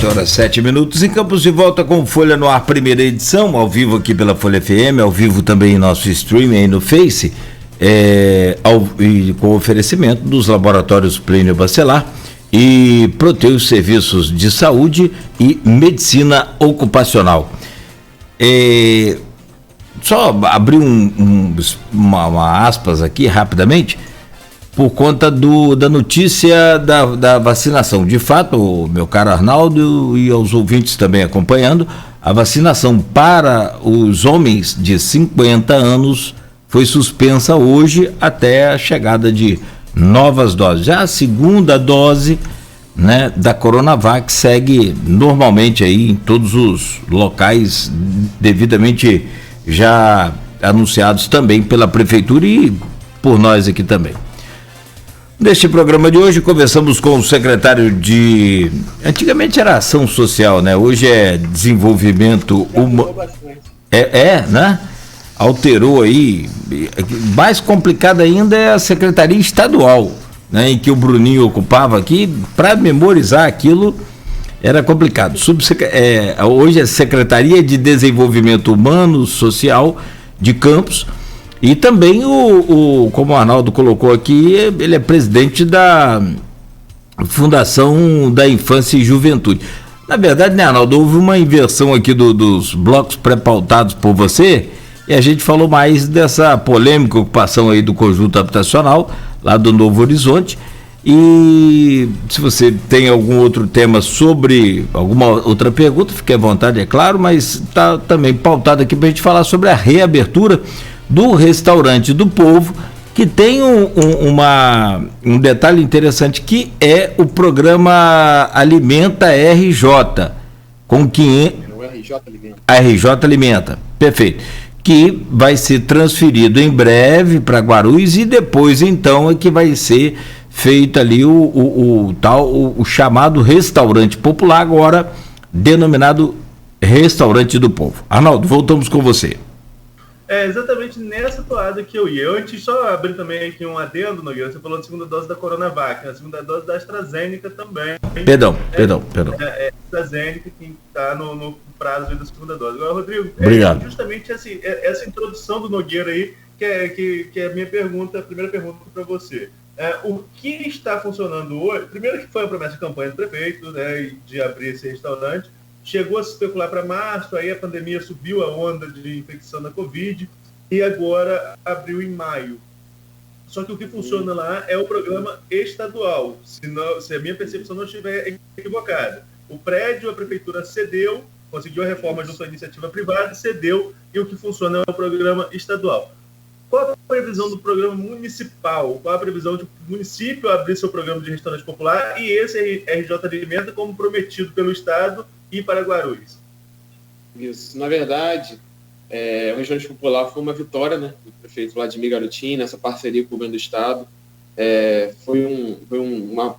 Horas 7 minutos, em Campos de volta com Folha no Ar, primeira edição, ao vivo aqui pela Folha FM, ao vivo também em nosso streaming aí no Face, e com oferecimento dos laboratórios Plínio Bacelar e Proteus Serviços de Saúde e Medicina Ocupacional. Só abrir uma aspas aqui rapidamente, por conta da notícia da vacinação. De fato, meu caro Arnaldo e aos ouvintes também acompanhando, a vacinação para os homens de 50 anos foi suspensa hoje até a chegada de novas doses. Já a segunda dose, né, da Coronavac segue normalmente aí em todos os locais devidamente já anunciados também pela Prefeitura e por nós aqui também. Neste programa de hoje, conversamos com o secretário de... Antigamente era Ação Social, né? Hoje é Desenvolvimento Humano. Né? Alterou aí. Mais complicado ainda é a Secretaria Estadual, né? Em que o Bruninho ocupava aqui. Para memorizar aquilo, era complicado. Hoje é Secretaria de Desenvolvimento Humano, Social de Campos. E também como o Arnaldo colocou aqui, ele é presidente da Fundação da Infância e Juventude. Na verdade, né, Arnaldo, houve uma inversão aqui dos blocos pré-pautados por você, e a gente falou mais dessa polêmica ocupação aí do conjunto habitacional, lá do Novo Horizonte. E se você tem algum outro tema sobre alguma outra pergunta, fique à vontade, é claro, mas está também pautado aqui para a gente falar sobre a reabertura do Restaurante do Povo, que tem um detalhe interessante, que é o programa Alimenta RJ, com 500... A RJ Alimenta, perfeito, que vai ser transferido em breve para Guarulhos, e depois então é que vai ser feito ali o chamado Restaurante Popular, agora denominado Restaurante do Povo. Arnaldo, voltamos com você. É exatamente nessa toada que eu ia. Antes, só abrir também aqui um adendo, Nogueira. Você falou da segunda dose da Coronavac, a segunda dose da AstraZeneca também. Perdão. AstraZeneca, que está no prazo da segunda dose. Agora, Rodrigo, obrigado. Justamente assim, essa introdução do Nogueira aí, que é a minha pergunta, a primeira pergunta para você. O que está funcionando hoje? Primeiro, que foi a promessa de campanha do prefeito, né, de abrir esse restaurante. Chegou a se especular para março, aí a pandemia subiu a onda de infecção da Covid e agora abriu em maio. Só que o que funciona lá é o programa estadual, se a minha percepção não estiver equivocada. O prédio, a prefeitura cedeu, conseguiu a reforma junto à iniciativa privada, cedeu, e o que funciona é o programa estadual. Qual a previsão do programa municipal? Qual a previsão de o município abrir seu programa de restaurante popular e esse RJ Alimenta como prometido pelo Estado e para Guarulhos? Isso. Na verdade, o Restaurante Popular foi uma vitória, né, do prefeito Vladimir Garotin, nessa parceria com o governo do Estado. Foi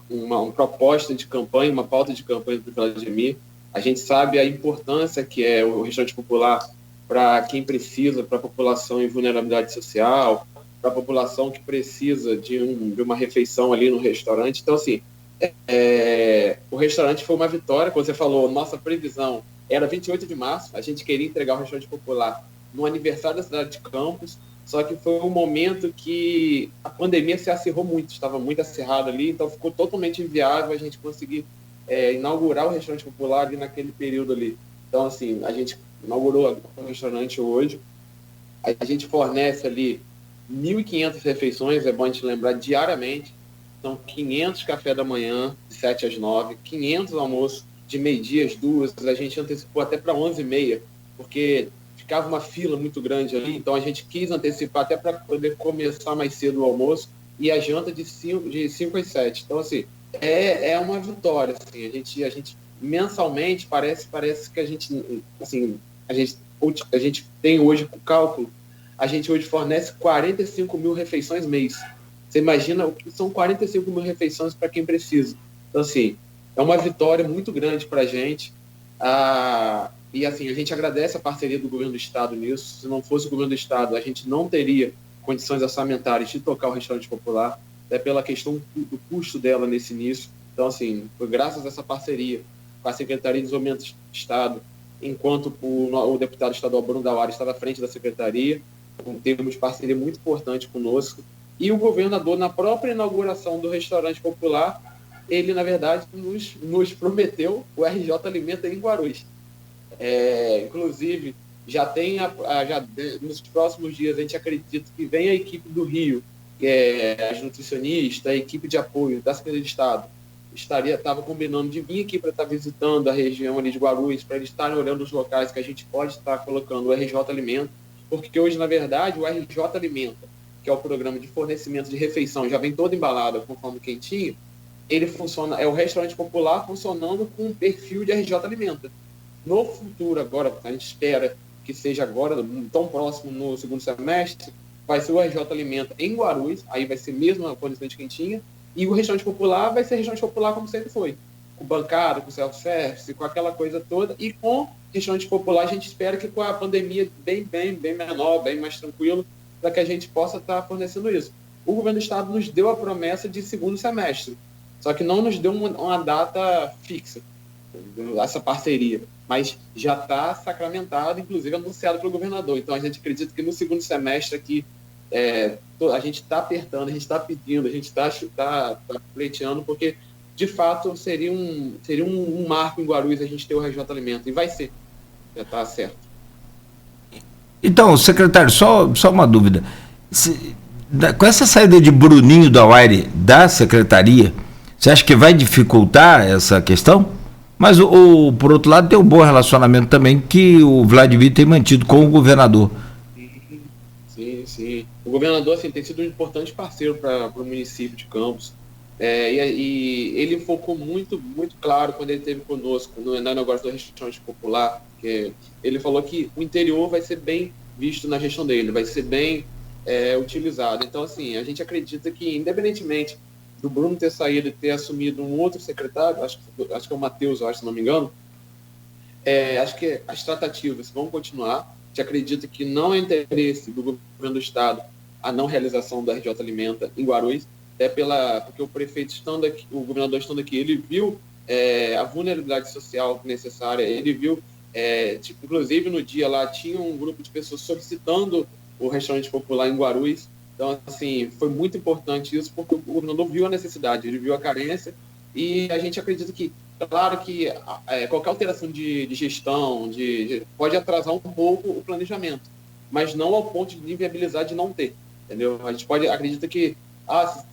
uma proposta de campanha, uma pauta de campanha do Vladimir. A gente sabe a importância que é o Restaurante Popular para quem precisa, para a população em vulnerabilidade social, para a população que precisa de uma refeição ali no restaurante. Então, assim, o restaurante foi uma vitória. Como você falou, nossa previsão era 28 de março, a gente queria entregar o Restaurante Popular no aniversário da cidade de Campos, só que foi um momento que a pandemia se acirrou muito, estava muito acirrado ali, então ficou totalmente inviável a gente conseguir inaugurar o Restaurante Popular ali naquele período ali. Então, assim, a gente inaugurou o restaurante hoje, a gente fornece ali 1.500 refeições, é bom a gente lembrar, diariamente. São 500 café da manhã, de 7 às 9, 500 almoços de meio-dia às 2, a gente antecipou até para 11h30, porque ficava uma fila muito grande ali, então a gente quis antecipar até para poder começar mais cedo o almoço, e a janta de 5 às 7. Então, assim, é uma vitória, assim, a gente mensalmente parece que a gente, assim, a gente tem hoje o cálculo, a gente hoje fornece 45 mil refeições mês. Você imagina o que são 45 mil refeições para quem precisa. Então, assim, é uma vitória muito grande para a gente. E, assim, a gente agradece a parceria do governo do Estado nisso. Se não fosse o governo do Estado, a gente não teria condições orçamentárias de tocar o restaurante popular, até pela questão do custo dela nesse início. Então, assim, foi graças a essa parceria com a Secretaria de Desenvolvimento do Estado, enquanto o deputado estadual Bruno Dauara estava à frente da Secretaria, teve uma parceria muito importante conosco. E o governador, na própria inauguração do restaurante popular, ele, na verdade, nos prometeu o RJ Alimenta em Guarulhos. Inclusive, já tem, nos próximos dias, a gente acredita que vem a equipe do Rio, que é as nutricionistas, a equipe de apoio da Secretaria de Estado, estava combinando de vir aqui para estar visitando a região ali de Guarulhos, para eles estarem olhando os locais que a gente pode estar colocando o RJ Alimenta, porque hoje, na verdade, o RJ Alimenta, que é o programa de fornecimento de refeição, já vem todo embalado conforme quentinho, ele funciona, é o restaurante popular funcionando com um perfil de RJ Alimenta. No futuro, agora, a gente espera que seja agora, tão próximo no segundo semestre, vai ser o RJ Alimenta em Guarulhos, aí vai ser mesmo a fornecimento de quentinha, e o restaurante popular vai ser restaurante popular como sempre foi, com bancada, com self-service, com aquela coisa toda, e com restaurante popular a gente espera que com a pandemia bem menor, bem mais tranquilo, para que a gente possa estar fornecendo isso. O governo do estado nos deu a promessa de segundo semestre, só que não nos deu uma data fixa, essa parceria, mas já está sacramentado, inclusive anunciado pelo governador. Então a gente acredita que no segundo semestre aqui a gente está apertando, a gente está pedindo, a gente está pleiteando, porque de fato seria um marco em Guarulhos a gente ter o RJ Alimento, e vai ser, já está certo. Então, secretário, só uma dúvida. Com essa saída de Bruninho Dauara da secretaria, você acha que vai dificultar essa questão? Mas, por outro lado, tem um bom relacionamento também que o Vladimir tem mantido com o governador. Sim. O governador assim, tem sido um importante parceiro para o município de Campos. E ele focou muito claro quando ele esteve conosco no negócio do restaurante popular, que ele falou que o interior vai ser bem visto na gestão dele, vai ser bem utilizado. Então, assim, a gente acredita que, independentemente do Bruno ter saído e ter assumido um outro secretário, acho que é o Matheus, se não me engano, acho que as tratativas vão continuar. A gente acredita que não é interesse do governo do estado a não realização da RJ Alimenta em Guarulhos, porque o prefeito estando aqui, o governador estando aqui, ele viu a vulnerabilidade social necessária, ele viu, inclusive no dia lá tinha um grupo de pessoas solicitando o restaurante popular em Guarulhos. Então, assim, foi muito importante isso, porque o governador viu a necessidade, ele viu a carência, e a gente acredita que, claro que qualquer alteração de gestão pode atrasar um pouco o planejamento, mas não ao ponto de inviabilizar de não ter, entendeu? A gente acredita que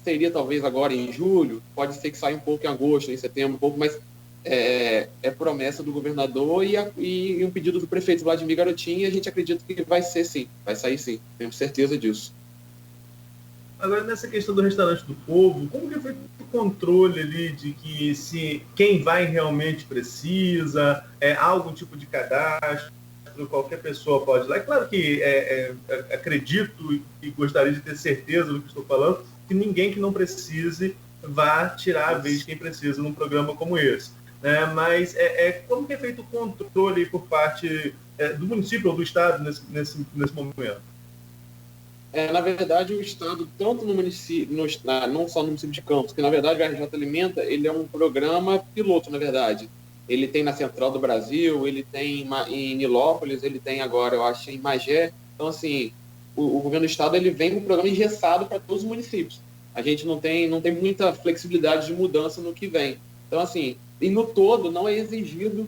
seria talvez agora em julho, pode ser que saia um pouco em agosto, em setembro, um pouco, mas é promessa do governador e um pedido do prefeito Vladimir Garotinho, e a gente acredita que vai ser sim, vai sair sim, temos certeza disso. Agora, nessa questão do restaurante do povo, como que foi o controle ali de que quem vai realmente precisa, há algum tipo de cadastro, qualquer pessoa pode ir lá? É claro que acredito e gostaria de ter certeza do que estou falando, que ninguém que não precise vá tirar a vez de quem precisa num programa como esse. Né? Mas como que é feito o controle por parte do município ou do estado nesse momento? Na verdade, o Estado, tanto no município, não só no município de Campos, que na verdade o RJ Alimenta, ele é um programa piloto, na verdade. Ele tem na Central do Brasil, ele tem em Nilópolis, ele tem agora, eu acho, em Magé. Então, assim, o governo do Estado ele vem com um programa engessado para todos os municípios. A gente não tem muita flexibilidade de mudança no que vem. Então, assim, e no todo não é exigido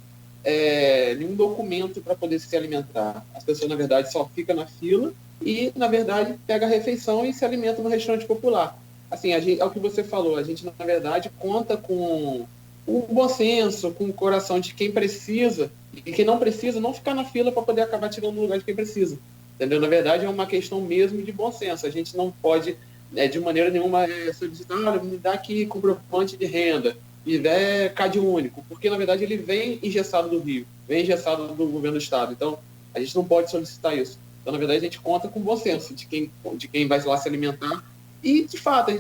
nenhum documento para poder se alimentar. As pessoas, na verdade, só ficam na fila e, na verdade, pega a refeição e se alimenta no restaurante popular. Assim, é o que você falou, a gente, na verdade, conta com o bom senso, com o coração de quem precisa, e quem não precisa não ficar na fila para poder acabar tirando no lugar de quem precisa. Entendeu? Na verdade, é uma questão mesmo de bom senso. A gente não pode, de maneira nenhuma, solicitar, me dá aqui comprovante de renda, me dá CAD único, porque, na verdade, ele vem engessado do Rio, vem engessado do governo do Estado. Então, a gente não pode solicitar isso. Então, na verdade, a gente conta com o bom senso de quem vai lá se alimentar. E, de fato,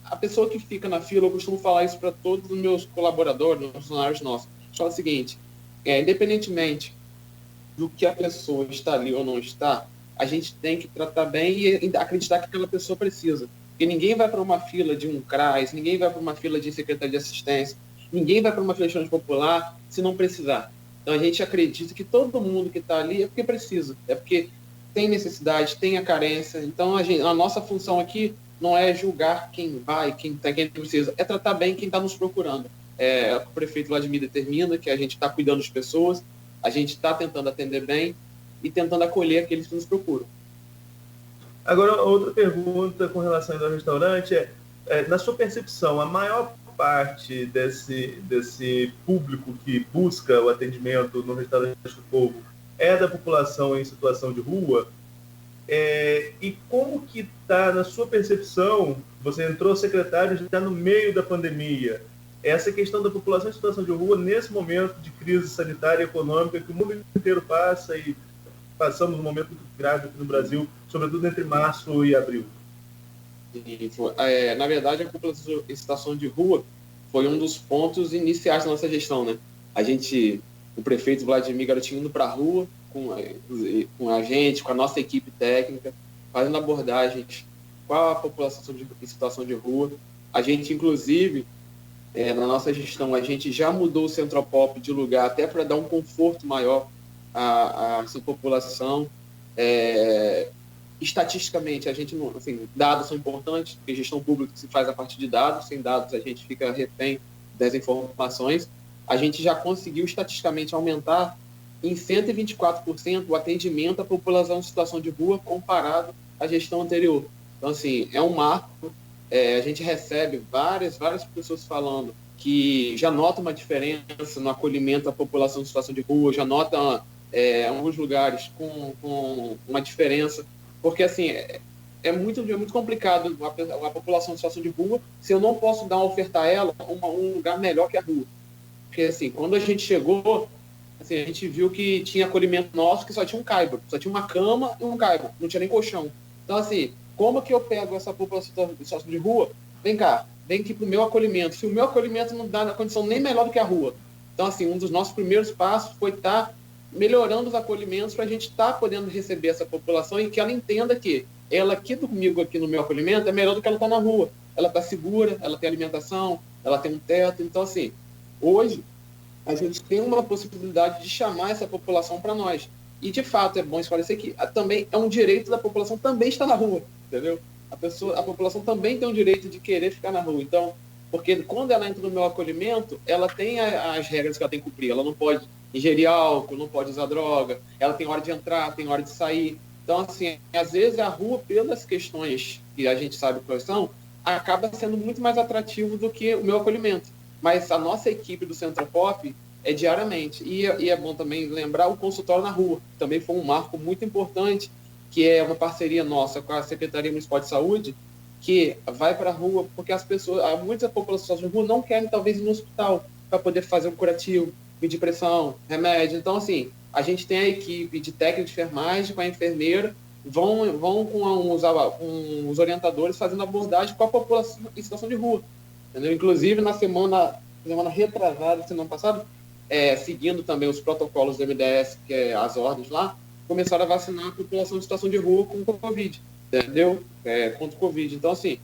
a pessoa que fica na fila, eu costumo falar isso para todos os meus colaboradores, os funcionários nossos. Eu falo o seguinte, independentemente do que a pessoa está ali ou não está, a gente tem que tratar bem e acreditar que aquela pessoa precisa. Porque ninguém vai para uma fila de um CRAS, ninguém vai para uma fila de Secretaria de Assistência. Ninguém vai para uma feira popular se não precisar. Então a gente acredita que todo mundo que está ali é porque precisa, é porque tem necessidade, tem a carência. Então a nossa função aqui não é julgar quem vai, quem precisa, é tratar bem quem está nos procurando. O prefeito Vladimir determina que a gente está cuidando das pessoas, a gente está tentando atender bem e tentando acolher aqueles que nos procuram. Agora, outra pergunta com relação ao restaurante na sua percepção, a maior parte desse público que busca o atendimento no restaurante do povo é da população em situação de rua? E como que está, na sua percepção, você entrou secretário já no meio da pandemia, essa questão da população em situação de rua nesse momento de crise sanitária e econômica que o mundo inteiro passa e passamos um momento muito grave aqui no Brasil, sobretudo entre março e abril? Na verdade, a população em situação de rua foi um dos pontos iniciais da nossa gestão, né? O prefeito Vladimir Garotinho indo para a rua com a gente, com a nossa equipe técnica, fazendo abordagens com a população em situação de rua. A gente, inclusive, na nossa gestão, a gente já mudou o Centropop de lugar até para dar um conforto maior à sua população. Estatisticamente, a gente não, assim, dados são importantes, porque gestão pública se faz a partir de dados, sem dados a gente fica refém das informações. A gente já conseguiu estatisticamente aumentar em 124% o atendimento à população em situação de rua comparado à gestão anterior. Então, assim, é um marco. A gente recebe várias pessoas falando que já nota uma diferença no acolhimento à população em situação de rua, já nota alguns lugares com uma diferença, porque assim é muito complicado a população em situação de rua se eu não posso ofertar a ela um lugar melhor que a rua. Porque assim, quando a gente chegou, assim, a gente viu que tinha acolhimento nosso que só tinha um caibro, só tinha uma cama e um caibro, não tinha nem colchão. Então assim, como que eu pego essa população em situação de rua? Vem cá, vem aqui pro meu acolhimento. Se o meu acolhimento não dá na condição nem melhor do que a rua. Então assim, um dos nossos primeiros passos foi estar melhorando os acolhimentos para a gente estar podendo receber essa população e que ela entenda que ela aqui comigo, aqui no meu acolhimento, é melhor do que ela está na rua. Ela está segura, ela tem alimentação, ela tem um teto. Então, assim, hoje a gente tem uma possibilidade de chamar essa população para nós. E, de fato, é bom esclarecer que também é um direito da população também estar na rua, entendeu? A população também tem o direito de querer ficar na rua. Então, porque quando ela entra no meu acolhimento, ela tem as regras que ela tem que cumprir. Ela não pode ingerir álcool, não pode usar droga, ela tem hora de entrar, tem hora de sair. Então, assim, às vezes a rua, pelas questões que a gente sabe quais são, acaba sendo muito mais atrativo do que o meu acolhimento. Mas a nossa equipe do Centropop é diariamente. E é bom também lembrar o consultório na rua, que também foi um marco muito importante, que é uma parceria nossa com a Secretaria Municipal de Saúde, que vai para a rua, porque muitas populações de rua não querem, talvez, ir no hospital para poder fazer um curativo, medir pressão, remédio. Então, assim, a gente tem a equipe de técnico de enfermagem com a enfermeira, vão com os orientadores fazendo abordagem com a população em situação de rua. Entendeu? Inclusive, na semana retrasada, semana passada, seguindo também os protocolos do MDS, que é as ordens lá, começaram a vacinar a população em situação de rua com Covid, entendeu? Contra o Covid. Então, assim,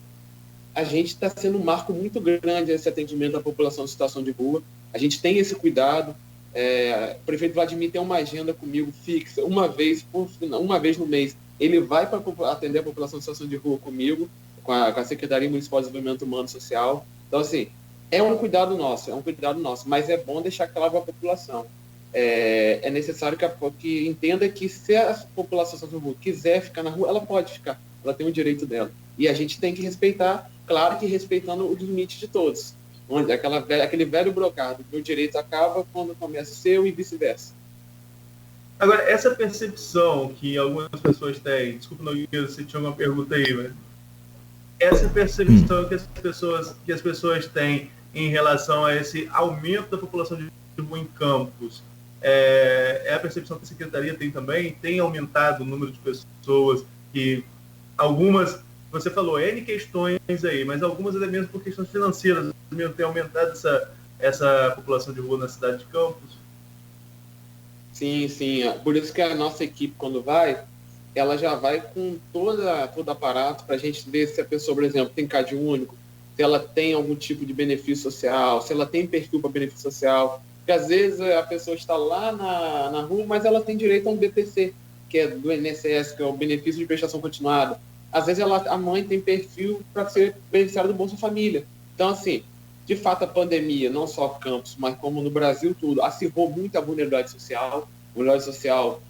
a gente está sendo um marco muito grande esse atendimento à população em situação de rua. A gente tem esse cuidado. O prefeito Vladimir tem uma agenda comigo fixa, uma vez no mês. Ele vai para atender a população em situação de rua comigo, com a Secretaria Municipal de Desenvolvimento Humano e Social. Então, assim, é um cuidado nosso, mas é bom deixar claro para a população. É necessário que entenda que se a população em situação de rua quiser ficar na rua, ela pode ficar, ela tem o direito dela. E a gente tem que respeitar, claro que respeitando o limite de todos. Onde aquele velho brocado, meu direito acaba quando começa o seu e vice-versa. Agora, essa percepção que algumas pessoas têm, desculpa, Nogueira, se tinha uma pergunta aí, mas essa percepção que as pessoas têm em relação a esse aumento da população de rua em Campos, é a percepção que a Secretaria tem também? Tem aumentado o número de pessoas que algumas... Você falou N questões aí, mas algumas até mesmo por questões financeiras mesmo tem aumentado essa população de rua na cidade de Campos? Sim. Por isso que a nossa equipe, quando vai, ela já vai com todo aparato para a gente ver se a pessoa, por exemplo, tem CAD único, se ela tem algum tipo de benefício social, se ela tem perfil para benefício social. Porque às vezes a pessoa está lá na rua, mas ela tem direito a um BPC, que é do INSS, que é o benefício de prestação continuada. Às vezes a mãe tem perfil para ser beneficiária do Bolsa Família. Então, assim, de fato, a pandemia, não só Campos, mas como no Brasil tudo, acirrou muito a vulnerabilidade social. A vulnerabilidade social,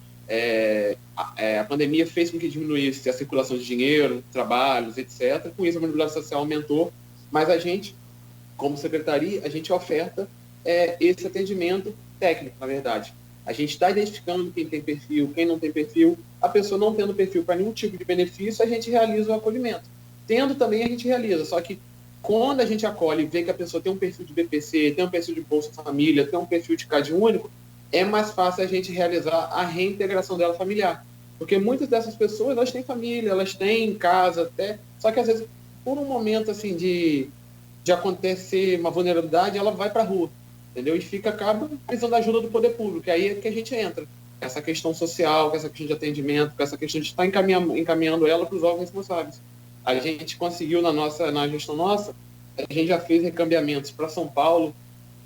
a pandemia fez com que diminuísse a circulação de dinheiro, trabalhos, etc. Com isso, a vulnerabilidade social aumentou. Mas a gente, como secretaria, a gente oferta esse atendimento técnico, na verdade. A gente está identificando quem tem perfil, quem não tem perfil. A pessoa não tendo perfil para nenhum tipo de benefício, a gente realiza o acolhimento. Tendo também, a gente realiza. Só que quando a gente acolhe e vê que a pessoa tem um perfil de BPC, tem um perfil de Bolsa Família, tem um perfil de CAD único, é mais fácil a gente realizar a reintegração dela familiar. Porque muitas dessas pessoas, elas têm família, elas têm casa até, só que às vezes, por um momento assim de acontecer uma vulnerabilidade, ela vai para a rua, entendeu? E acaba precisando da ajuda do poder público, aí é que a gente entra. Essa questão social, com essa questão de atendimento, com essa questão de estar encaminhando ela para os órgãos responsáveis. A gente conseguiu na gestão nossa, a gente já fez recambiamentos para São Paulo,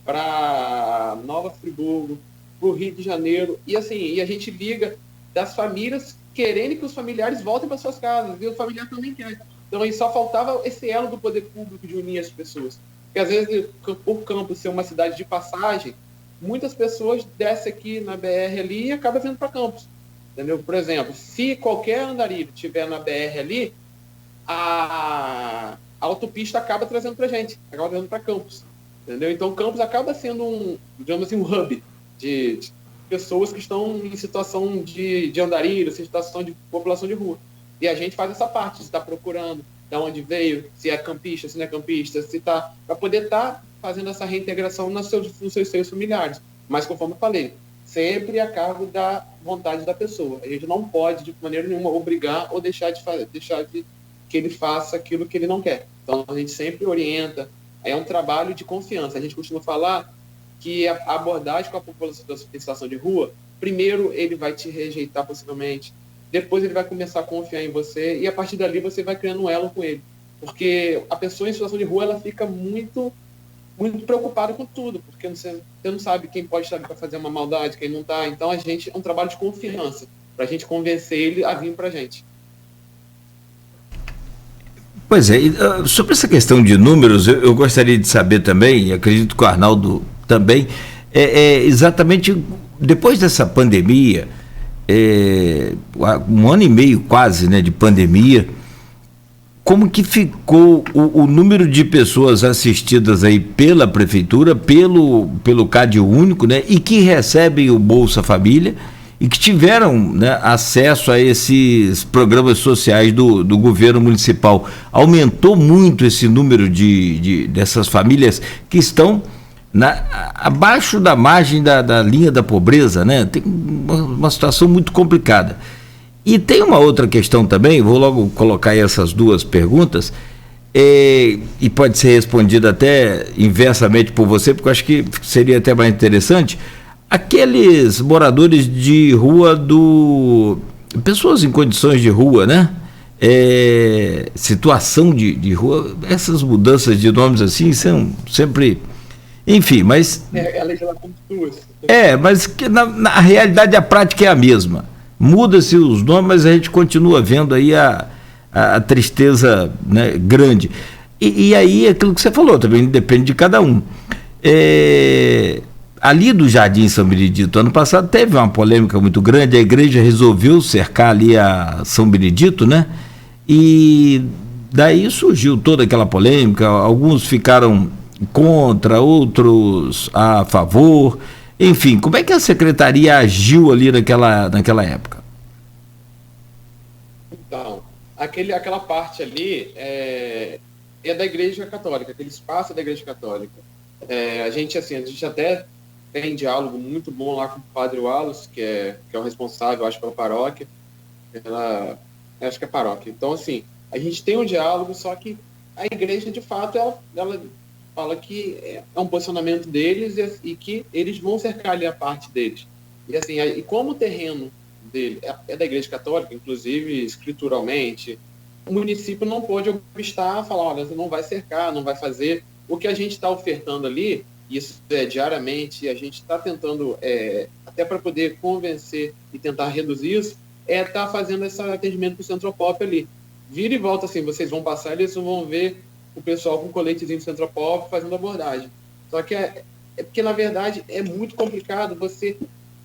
para Nova Friburgo, para o Rio de Janeiro, e assim, e a gente liga das famílias querendo que os familiares voltem para suas casas, e o familiar também quer. Então aí só faltava esse elo do poder público de unir as pessoas. Porque às vezes, por Campos ser uma cidade de passagem, muitas pessoas descem aqui na BR ali e acabam vindo para Campos. Entendeu? Por exemplo, se qualquer andarilho estiver na BR ali, a autopista acaba trazendo para a gente, acaba trazendo para Campos. Entendeu? Então Campos acaba sendo digamos assim, um hub de pessoas que estão em situação de andarilho, em situação de população de rua. E a gente faz essa parte, está procurando de onde veio, se é campista, se não é campista, se está, para poder estar fazendo essa reintegração nos seus seios familiares. Mas, conforme eu falei, sempre a cargo da vontade da pessoa. A gente não pode, de maneira nenhuma, obrigar ou deixar de que ele faça aquilo que ele não quer. Então, a gente sempre orienta. É um trabalho de confiança. A gente costuma falar que a abordagem com a população em situação de rua, primeiro ele vai te rejeitar possivelmente, depois ele vai começar a confiar em você e a partir dali você vai criando um elo com ele. Porque a pessoa em situação de rua, ela fica muito, muito preocupada com tudo, porque você não sabe quem pode estar para fazer uma maldade, quem não está. Então, é um trabalho de confiança, para a gente convencer ele a vir para a gente. Pois é, sobre essa questão de números, eu gostaria de saber também, e acredito que o Arnaldo também, exatamente depois dessa pandemia, um ano e meio quase, né, de pandemia, como que ficou o número de pessoas assistidas aí pela prefeitura, pelo CAD único, né, e que recebem o Bolsa Família e que tiveram, né, acesso a esses programas sociais do governo municipal? Aumentou muito esse número dessas famílias que estão abaixo da margem da linha da pobreza, né? Tem uma situação muito complicada. E tem uma outra questão também, vou logo colocar aí essas duas perguntas, e pode ser respondida até inversamente por você, porque eu acho que seria até mais interessante. Aqueles moradores de rua pessoas em condições de rua, né? Situação de rua, essas mudanças de nomes assim são sempre... Enfim, mas... A legislação duas. Mas que na realidade a prática é a mesma. Muda-se os nomes, mas a gente continua vendo aí a tristeza, né, grande. E aí aquilo que você falou também depende de cada um. Ali do Jardim São Benedito, ano passado, teve uma polêmica muito grande, a igreja resolveu cercar ali a São Benedito, né? E daí surgiu toda aquela polêmica, alguns ficaram contra, outros a favor, enfim, como é que a secretaria agiu ali naquela época? Então, aquela parte ali é da Igreja Católica, aquele espaço é da Igreja Católica. A gente até tem diálogo muito bom lá com o Padre Wallace, que é o responsável, acho, pela paróquia. Acho que é paróquia. Então, assim, a gente tem um diálogo, só que a igreja, de fato, ela fala que é um posicionamento deles e que eles vão cercar ali a parte deles. E, assim, e como o terreno dele é da Igreja Católica, inclusive escrituralmente, o município não pode obstar, falar, olha, você não vai cercar, não vai fazer. O que a gente está ofertando ali, isso é diariamente, a gente está tentando, até para poder convencer e tentar reduzir isso, estar fazendo esse atendimento para o Centropop ali. Vira e volta assim, vocês vão passar, eles vão ver o pessoal com coletezinho do Centropop fazendo abordagem. Só que é porque, na verdade, é muito complicado você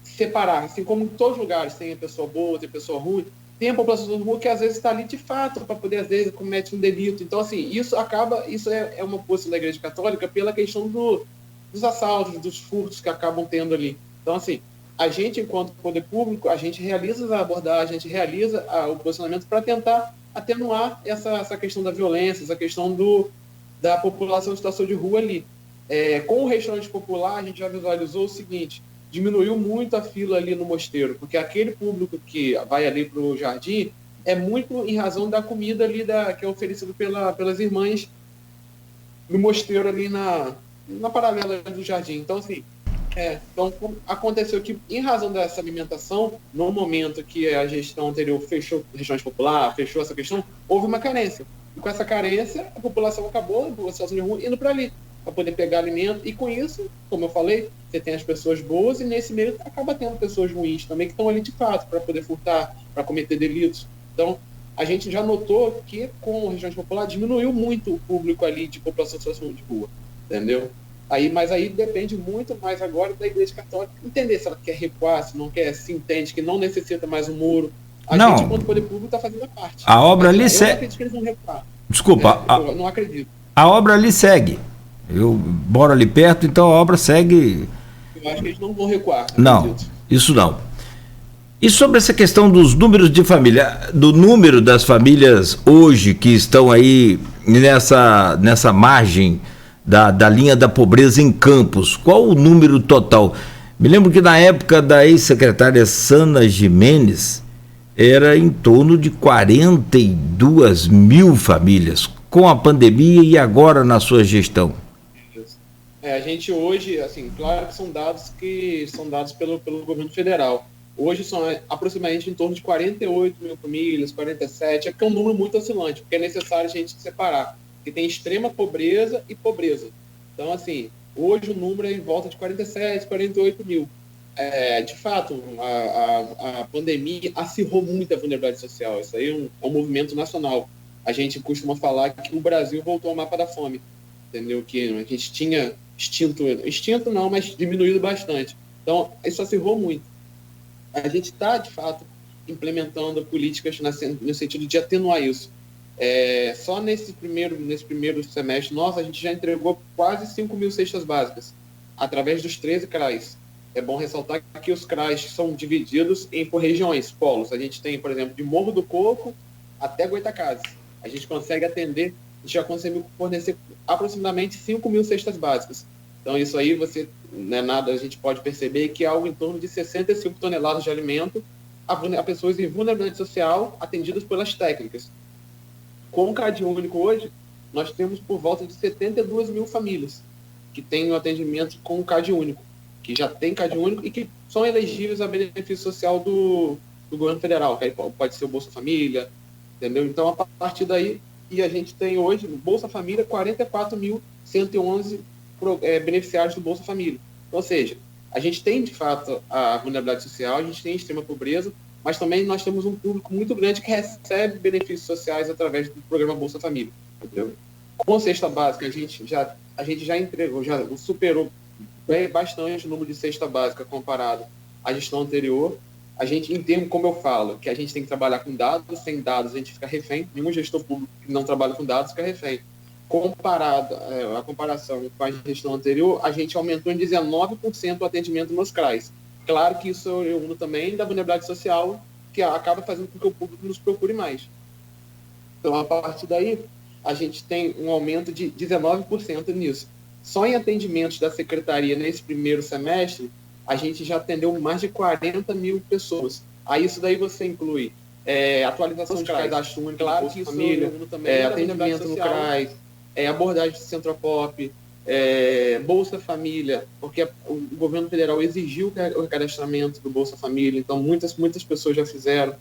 separar. Assim como em todos os lugares tem a pessoa boa, tem a pessoa ruim, tem a população do rua que às vezes está ali de fato para poder, às vezes, comete um delito. Então, assim, isso é uma posição da Igreja Católica pela questão dos assaltos, dos furtos que acabam tendo ali. Então, assim, a gente, enquanto poder público, a gente realiza a abordagem, a gente realiza o posicionamento para tentar atenuar essa questão da violência, essa questão da população em situação de rua ali. Com o restaurante popular, a gente já visualizou o seguinte: diminuiu muito a fila ali no mosteiro, porque aquele público que vai ali para o jardim é muito em razão da comida ali que é oferecida pelas irmãs no mosteiro ali na paralela do jardim. Então, assim, então aconteceu que, em razão dessa alimentação, no momento que a gestão anterior fechou o restaurante popular, fechou essa questão, houve uma carência. E com essa carência, a população acabou, a população de rua, indo para ali, para poder pegar alimento. E com isso, como eu falei, você tem as pessoas boas e nesse meio acaba tendo pessoas ruins também que estão ali de fato para poder furtar, para cometer delitos. Então, a gente já notou que com o restaurante popular diminuiu muito o público ali de população de situação de rua, entendeu? Mas aí depende muito mais agora da Igreja Católica entender se ela quer recuar, se não quer, se entende que não necessita mais um muro. A gente, enquanto poder público, está fazendo a parte. A obra ali segue. Eu não acredito que eles vão recuar. Desculpa. Eu não acredito. A obra ali segue. Eu moro ali perto, então a obra segue. Eu acho que eles não vão recuar. Não, isso não. E sobre essa questão dos números de família, do número das famílias hoje que estão aí nessa margem da linha da pobreza em Campos, qual o número total? Me lembro que na época da ex-secretária Sana Gimenez era em torno de 42 mil famílias, com a pandemia e agora na sua gestão. A gente hoje, assim, claro que são dados pelo governo federal. Hoje são aproximadamente em torno de 48 mil famílias, 47, porque é um número muito oscilante, porque é necessário a gente separar, porque tem extrema pobreza e pobreza. Então, assim, hoje o número é em volta de 47, 48 mil. De fato, a pandemia acirrou muito a vulnerabilidade social. Isso aí é um movimento nacional. A gente costuma falar que o Brasil voltou ao mapa da fome, entendeu? Que a gente tinha extinto não, mas diminuído bastante. Então, isso acirrou muito. A gente está, de fato, implementando políticas no sentido de atenuar isso. Só nesse primeiro semestre nosso, a gente já entregou quase 5 mil cestas básicas, através dos 13 CRAs. É bom ressaltar que os CRAs são divididos por regiões, polos. A gente tem, por exemplo, de Morro do Coco até Goitacazes. A gente consegue atender, a gente já conseguiu fornecer aproximadamente 5 mil cestas básicas. Então, isso aí, não é nada, a gente pode perceber que é algo em torno de 65 toneladas de alimento a pessoas em vulnerabilidade social atendidas pelas técnicas. Com o CAD único hoje, nós temos por volta de 72 mil famílias que têm o atendimento com o CAD único, que já tem CAD único e que são elegíveis a benefício social do governo federal, que aí pode ser o Bolsa Família, entendeu? Então, a partir daí, e a gente tem hoje, no Bolsa Família, 44.111 beneficiários do Bolsa Família. Ou seja, a gente tem, de fato, a vulnerabilidade social, a gente tem a extrema pobreza, mas também nós temos um público muito grande que recebe benefícios sociais através do programa Bolsa Família. Entendeu? Com cesta básica, a gente já entregou, já superou bastante o número de cesta básica comparado à gestão anterior. A gente, em termos, como eu falo, que a gente tem que trabalhar com dados, sem dados a gente fica refém, nenhum gestor público que não trabalha com dados fica refém. A comparação com a gestão anterior, a gente aumentou em 19% o atendimento nos CRAs. Claro que isso eu uno também da vulnerabilidade social, que acaba fazendo com que o público nos procure mais. Então, a partir daí, a gente tem um aumento de 19% nisso. Só em atendimentos da Secretaria nesse primeiro semestre, a gente já atendeu mais de 40 mil pessoas. Aí isso daí você inclui atualização de cadastro único, claro que isso família, também atendimento no CRAS, abordagem de Centropop, Bolsa Família, porque o governo federal exigiu o cadastramento do Bolsa Família, então muitas pessoas já fizeram.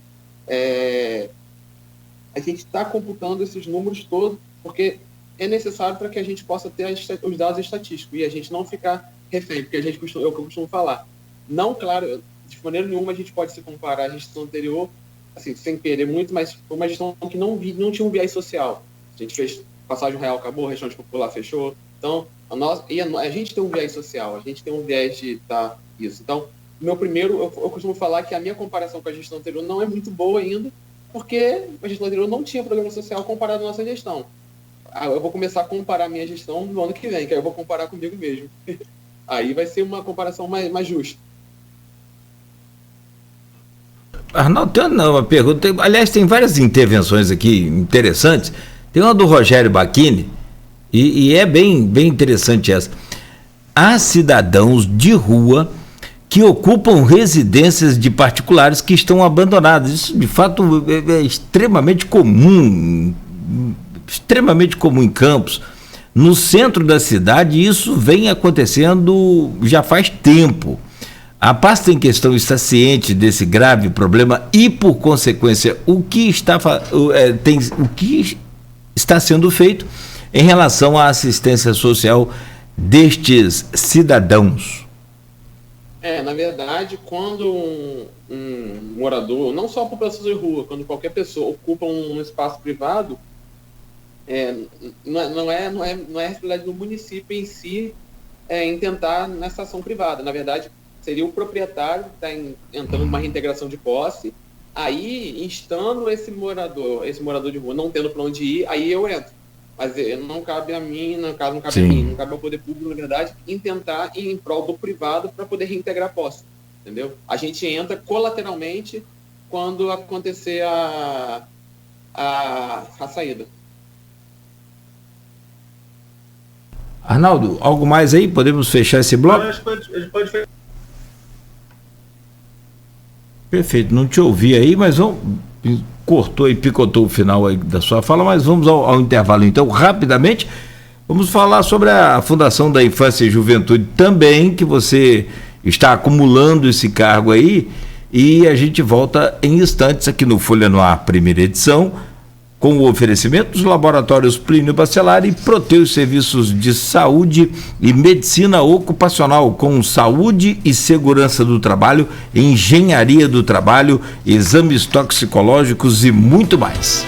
A gente está computando esses números todos, porque é necessário para que a gente possa ter os dados estatísticos e a gente não ficar refém, porque é o que eu costumo falar. Não, claro, de maneira nenhuma a gente pode se comparar à gestão anterior, assim, sem querer muito, mas foi uma gestão que não tinha um viés social. A gente fez passagem real, acabou, restaurante popular fechou. Então, a gente tem um viés social, a gente tem um viés de isso. Então, meu primeiro, eu costumo falar que a minha comparação com a gestão anterior não é muito boa ainda, porque a gestão anterior não tinha programa social comparado à nossa gestão. Eu vou começar a comparar a minha gestão no ano que vem, que aí eu vou comparar comigo mesmo. Aí vai ser uma comparação mais justa. Arnaldo, tem uma pergunta. Aliás, tem várias intervenções aqui interessantes. Tem uma do Rogério Bacchini, e é bem interessante essa. Há cidadãos de rua que ocupam residências de particulares que estão abandonadas. Isso, de fato, é extremamente comum em Campos. No centro da cidade, isso vem acontecendo já faz tempo. A pasta em questão está ciente desse grave problema e, por consequência, o que está sendo feito em relação à assistência social destes cidadãos? Na verdade, quando um morador, não só a população de rua, quando qualquer pessoa ocupa um espaço privado, não é a responsabilidade do município em si em tentar nessa ação privada. Na verdade, seria o proprietário que está entrando numa reintegração de posse, aí instando esse morador de rua, não tendo para onde ir, aí eu entro. Mas não cabe a mim, não cabe a mim, não cabe ao poder público, na verdade, em tentar ir em prol do privado para poder reintegrar a posse, entendeu? A gente entra colateralmente quando acontecer a saída. Arnaldo, algo mais aí? Podemos fechar esse bloco? A gente pode fechar. Perfeito, não te ouvi aí, mas cortou e picotou o final aí da sua fala, mas vamos ao intervalo então, rapidamente. Vamos falar sobre a Fundação da Infância e Juventude também, que você está acumulando esse cargo aí, e a gente volta em instantes aqui no Folha no Ar, primeira edição, com o oferecimento dos laboratórios Plínio Bacelar e Proteus Serviços de Saúde e Medicina Ocupacional, com saúde e segurança do trabalho, engenharia do trabalho, exames toxicológicos e muito mais.